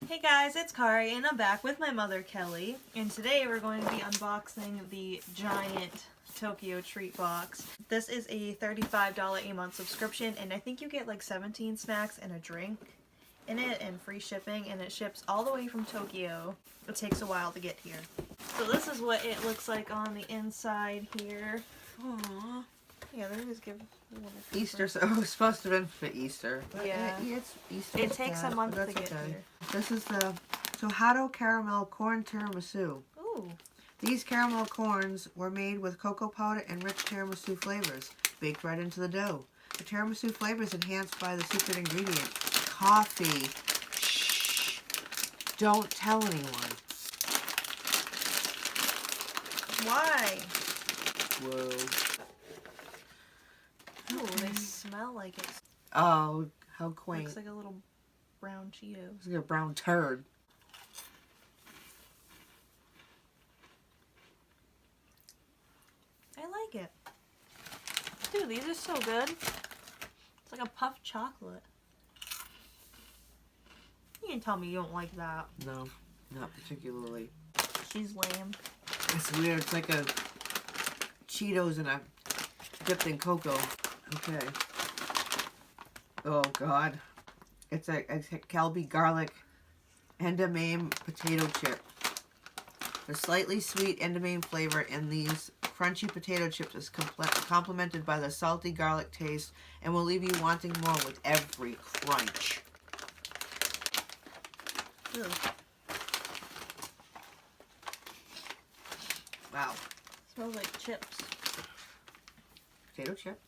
Hey guys, it's Kari and I'm back with my mother Kelly, and today we're going to be unboxing the giant Tokyo Treat box. This is a $35 a month subscription, and I think you get like 17 snacks and a drink in it and free shipping, and it ships all the way from Tokyo. It takes a while to get here. So this is what it looks like on the inside here. Aww. Yeah, they always give Easter, so it was supposed to have been for Easter. Yeah. It's Easter. It takes a month to get here. This is the Tohado Caramel Corn Tiramisu. Ooh. These caramel corns were made with cocoa powder and rich tiramisu flavors, baked right into the dough. The tiramisu flavor is enhanced by the secret ingredient, coffee. Shh. Don't tell anyone. Why? Whoa. Ooh, they smell like it. Oh, how quaint. Looks like a little brown Cheeto. It's like a brown turd. I like it. Dude, these are so good. It's like a puffed chocolate. You can tell me you don't like that. No, not particularly. She's lame. It's weird. It's like a Cheetos and a dipped in cocoa. Okay. Oh God. It's a Calbee garlic edamame potato chip. The slightly sweet edamame flavor in these crunchy potato chips is complemented by the salty garlic taste and will leave you wanting more with every crunch. Ew. Wow. Smells like chips. Potato chip.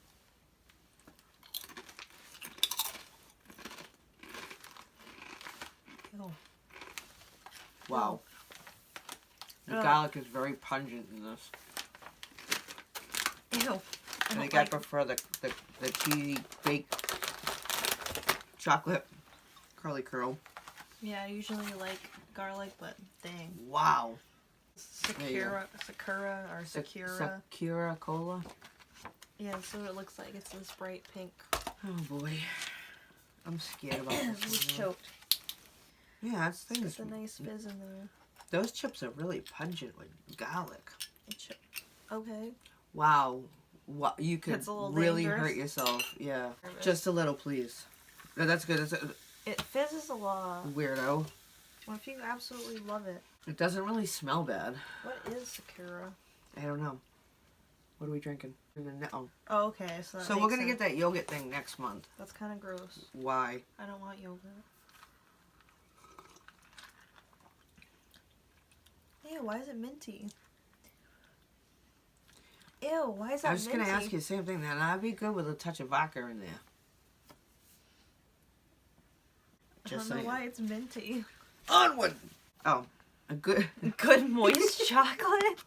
Ew. Wow. The garlic is very pungent in this. Ew. I think I prefer the cheesy baked chocolate curly curl. Yeah, I usually like garlic, but dang. Wow. Sakura or Sakura. Sakura Cola. Yeah, that's what it looks like. It's this bright pink. Oh boy. I'm scared about It's this. choked. Yeah, this thing is There's a nice fizz in there. Those chips are really pungent with garlic. Okay. Wow. What you could It's a little really dangerous. hurt yourself. Yeah. Just a little, please. No, that's good. It fizzes a lot. Weirdo. What if you absolutely love it? It doesn't really smell bad. What is Sakura? I don't know. What are we drinking? Oh. Oh, okay. So We're gonna get that yogurt thing next month. That's kind of gross. Why? I don't want yogurt. Ew, why is it minty? Ew, why is that minty? I was just gonna ask you the same thing. Then I'd be good with a touch of vodka in there. Just I don't know why it's minty. Onward. Oh, a good moist chocolate.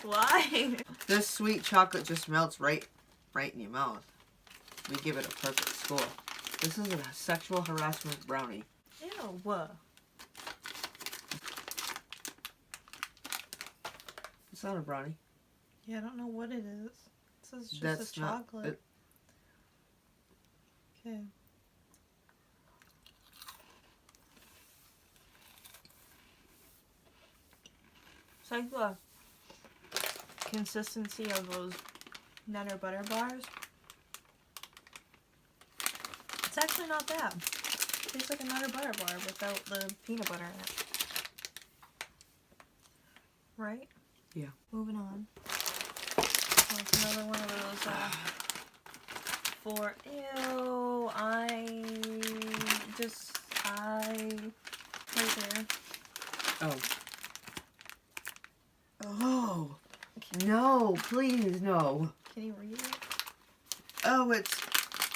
Why? This sweet chocolate just melts right in your mouth. We give it a perfect score. This is a sexual harassment brownie. Ew. It's not a brownie. Yeah, I don't know what it is. It says just a chocolate. Okay. It's like the consistency of those Nutter Butter bars. It's actually not bad. It tastes like a Nutter Butter bar without the peanut butter in it. Right? Yeah. Moving on. Oh, it's another one of those, ew, right there. Oh. Oh. No, please, no. Can you read it? Oh, it's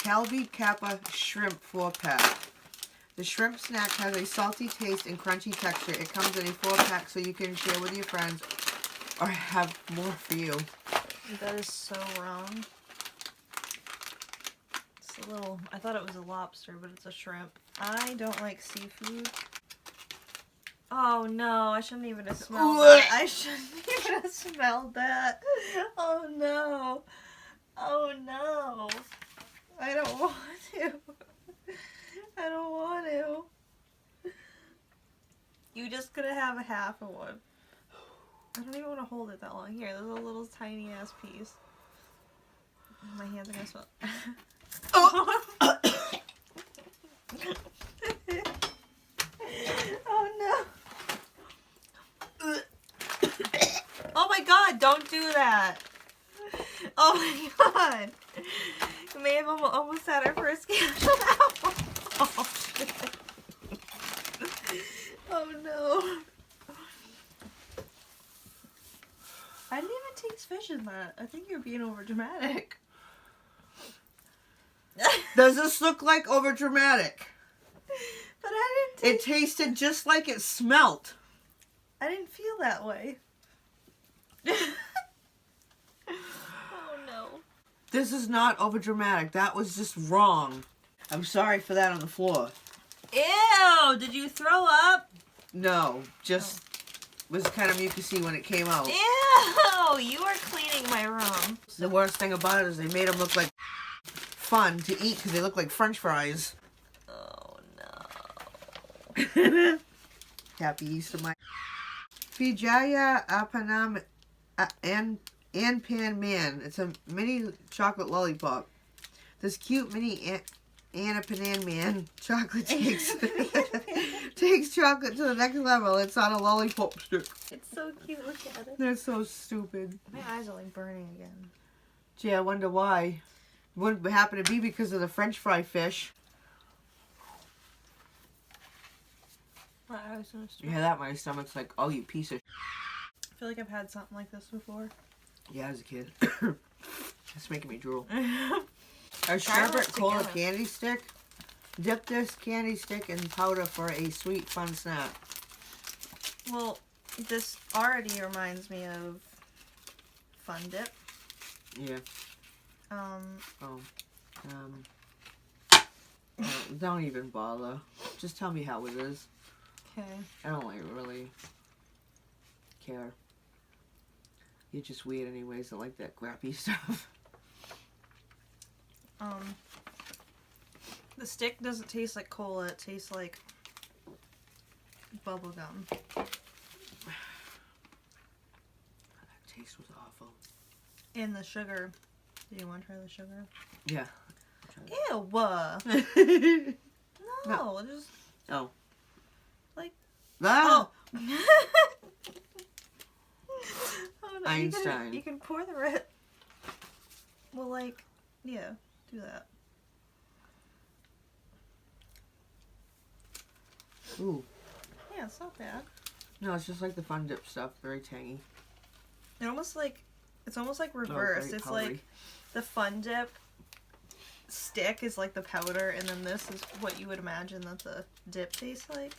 Calbee Kappa Shrimp 4-pack. The shrimp snack has a salty taste and crunchy texture. It comes in a 4-pack so you can share with your friends or have more for you. That is so wrong. It's a little, I thought it was a lobster, but it's a shrimp. I don't like seafood. Oh no, I shouldn't even have smelled that. I shouldn't even have smelled that. Oh no. Oh no. I don't want to. I don't want to. You just gonna have a half of one. I don't even want to hold it that long. Here, there's a little tiny ass piece. My hands are gonna smell. Oh! Oh no. Oh my god, don't do that. Oh my god. We may have almost had our first casual apple. Oh shit. Oh no. I didn't even taste fish in that. I think you're being over dramatic. Does this look like over dramatic? But I didn't It tasted just like it smelt. I didn't feel that way. Oh no. This is not over dramatic. That was just wrong. I'm sorry for that on the floor. Ew! Did you throw up? No, just was kind of mucusy when it came out. Ew! You are cleaning my room. The worst thing about it is they made them look like fun to eat because they look like French fries. Oh no. Happy Easter, my Vijaya Apanam Anpan Man. It's a mini chocolate lollipop. This cute mini Anapanan Man chocolate takes chocolate to the next level. It's on a lollipop stick. It's so cute. Look at it. They're so stupid. My eyes are like burning again. Gee, I wonder why. Wouldn't happen to be because of the French fry fish. My eyes are You hear that? My stomach's like, oh, you piece of. I feel like I've had something like this before. Yeah, as a kid. It's making me drool. Try A sherbet it cola together. candy stick. Dip this candy stick in powder for a sweet, fun snack. Well, this already reminds me of Fun Dip. Yeah. Um, Don't even bother. Just tell me how it is. okay. I don't like really care. You're just weird anyways. I like that crappy stuff. The stick doesn't taste like cola, it tastes like bubble gum. That taste was awful. And the sugar. Do you want to try the sugar? Yeah. Ew! No, just... Oh. Like... Ah! Oh! Oh no, Einstein. You can pour the red... Well, like... Yeah, do that. Ooh. Yeah, it's not bad. No, it's just like the Fun Dip stuff. Very tangy. It almost like... It's almost like Oh, reversed. very It's powdery. like the Fun Dip stick is like the powder, and then this is what you would imagine that the dip tastes like.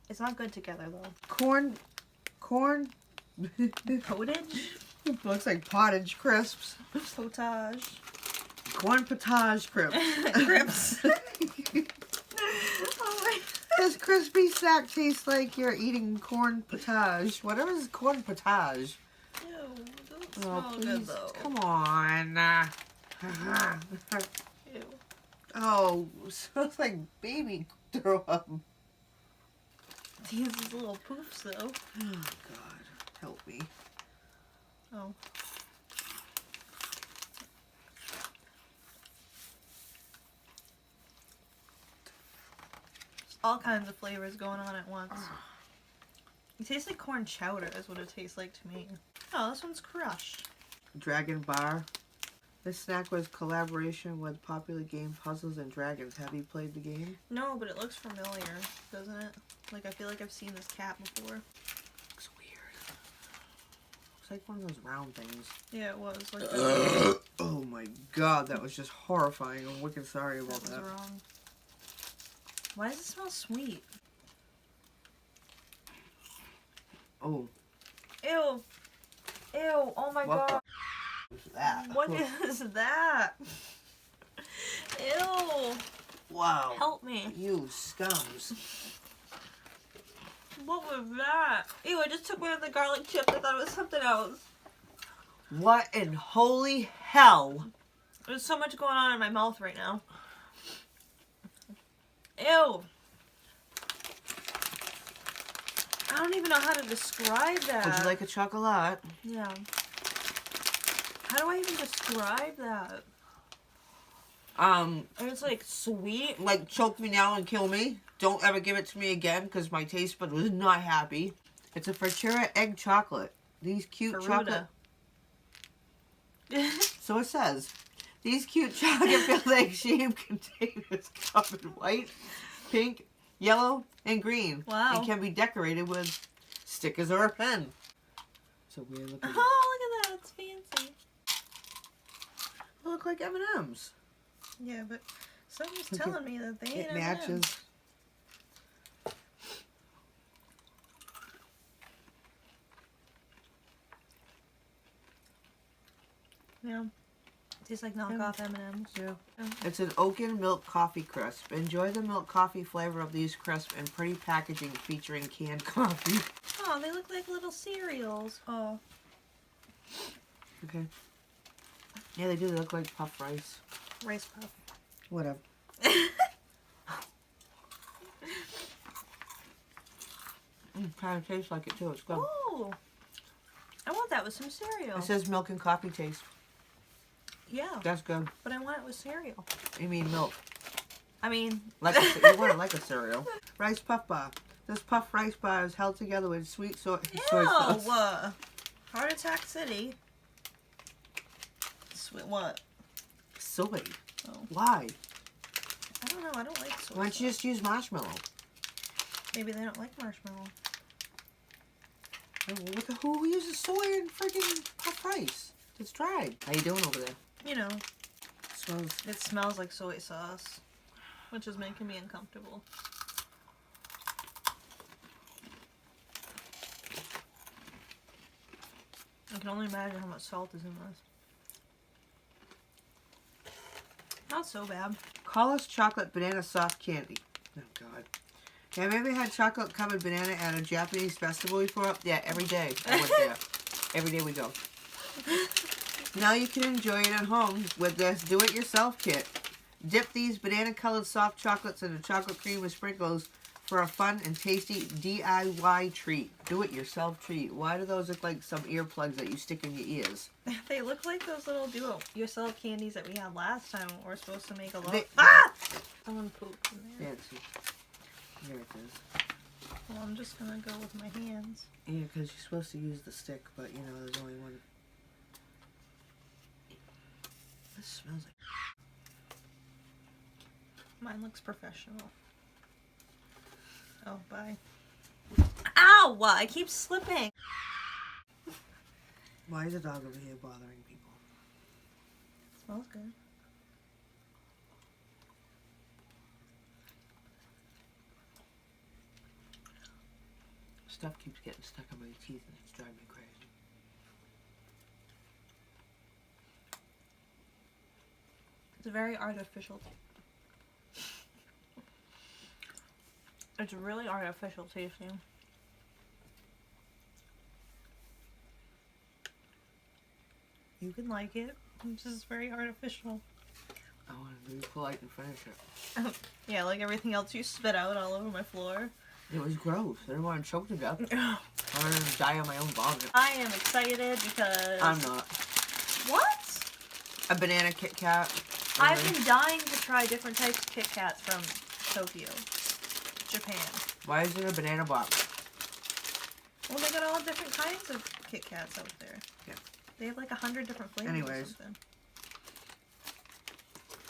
It's not good together though. Corn. Potage? Looks like pottage crisps. Potage. Corn potage crisps. Grips. Oh my. This crispy snack tastes like you're eating corn potage. Whatever is corn potage. Ew, it doesn't Oh, smell please. good though. Come on. Ew. Oh, smells like baby throw up. These little poofs though. Oh, God. Help me. Oh. All kinds of flavors going on at once. It tastes like corn chowder is what it tastes like to me. Oh, this one's crushed. Dragon Bar. This snack was collaboration with popular game Puzzles and Dragons. Have you played the game? No, but it looks familiar, doesn't it? Like, I feel like I've seen this cat before. Looks weird. Looks like one of those round things. Yeah, it was. Like that. Oh my God, that was just horrifying. I'm wicked sorry about That was that. wrong. Why does it smell sweet? Oh, Ew. Ew. Oh my What the god. what's that? What is that? Ew. Wow. Help me. You scums. What was that? Ew, I just took one of the garlic chips. I thought it was something else. What in holy hell There's so much going on in my mouth right now. Ew. I don't even know how to describe that. Would you like a chocolate? Yeah. How do I even describe that? It's like sweet. Like choke me now and kill me. Don't ever give it to me again because my taste bud was not happy. It's a Fertura egg chocolate. These cute chocolate. So it says, these cute chocolate-filled egg-shaped containers come in white, pink, yellow, and green. Wow. And can be decorated with stickers or a pen. So weird looking. Oh, look at that. It's fancy. They look like M&M's. Yeah, but something's telling me that they ain't It matches. M&Ms. Yeah. Tastes like knockoff M&Ms. Yeah. Oh. It's an Oaken Milk Coffee Crisp. Enjoy the milk coffee flavor of these crisps and pretty packaging featuring canned coffee. Oh, they look like little cereals. Oh. Okay. Yeah, they do. They look like puff rice. Rice puff. Whatever. Kind of tastes like it too. It's good. Oh. I want that with some cereal. It says milk and coffee taste. Yeah, That's good. but I want it with cereal. You mean milk? I mean, Like you want it like a cereal. Rice puff bar. This puff rice bar is held together with sweet soy sauce. Heart Attack City. Sweet what? Soy. Oh. Why? I don't know. I don't like soy. Why don't you sauce. just use marshmallow? Maybe they don't like marshmallow. Who uses soy in freaking puff rice? It's dried. How you doing over there? You know, Smells. it smells like soy sauce, which is making me uncomfortable. I can only imagine how much salt is in this. Not so bad. Collis chocolate banana soft candy. Oh God. Yeah, have you ever had chocolate covered banana at a Japanese festival before? Yeah, every day I went there. Every day we go. Now you can enjoy it at home with this do-it-yourself kit. Dip these banana-colored soft chocolates into chocolate cream with sprinkles for a fun and tasty DIY treat. Do-it-yourself treat. Why do those look like some earplugs that you stick in your ears? They look like those little do-it-yourself candies that we had last time when we were supposed to make a lot. They- Ah! Someone pooped in there. Fancy. Here it is. Well, I'm just gonna go with my hands. Yeah, because you're supposed to use the stick, but you know, there's only one. This smells like. Mine looks professional. Oh, bye. Ow! I keep slipping. Why is a dog over here bothering people? Smells good. Stuff keeps getting stuck in my teeth and it's driving me crazy. It's very artificial. It's really artificial tasting. You can like it. It's just very artificial. I want to be polite and finish it. Yeah, like everything else you spit out all over my floor. It was gross. I didn't want to choke to death. I wanted to die on my own vomit. I am excited because... I'm not. What? A banana Kit Kat. I've been dying to try different types of Kit Kats from Tokyo, Japan. Why is there a banana box? Well, they got all different kinds of Kit Kats out there. Yeah. They have like 100 different flavors or Anyways. something.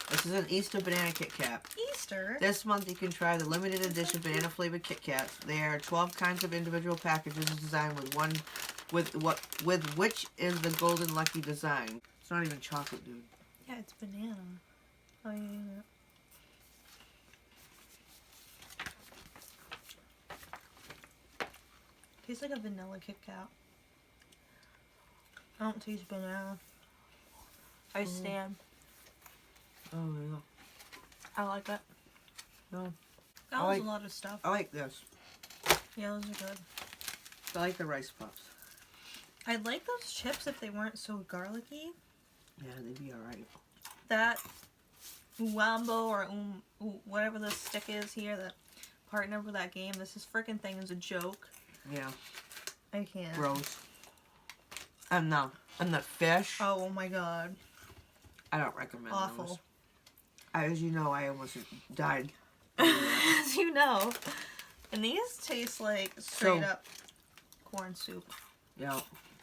This is an Easter banana Kit Kat. Easter? This month you can try the limited edition banana flavored Kit Kats. There are 12 kinds of individual packages designed with which is the golden lucky design. It's not even chocolate, dude. Yeah, it's banana. Oh, yeah. Tastes like a vanilla Kit Kat. I don't taste banana. I stand. Oh yeah. I like it. No. That I was like- a lot of stuff. I like this. Yeah, those are good. I like the rice puffs. I'd like those chips if they weren't so garlicky. Yeah, they'd be alright. that Wombo or whatever the stick is here, that partner for that game, this freaking thing is a joke. Yeah. I can't. Gross. And the fish. Oh my god. I don't recommend Awful. those. As you know, I almost died. As you know. And these taste like straight up corn soup. Yeah.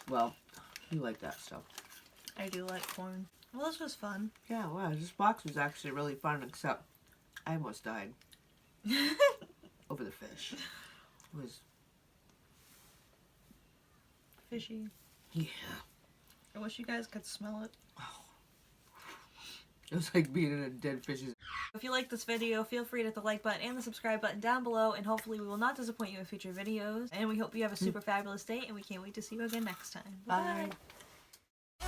Well, you like that stuff. I do like corn. Well, this was fun. Yeah, wow. This box was actually really fun, except I almost died over the fish. It was... Fishy. Yeah. I wish you guys could smell it. It was like being in a dead fish's... If you like this video, feel free to hit the like button and the subscribe button down below, and hopefully we will not disappoint you in future videos. And we hope you have a super fabulous day, and we can't wait to see you again next time. Bye. Bye.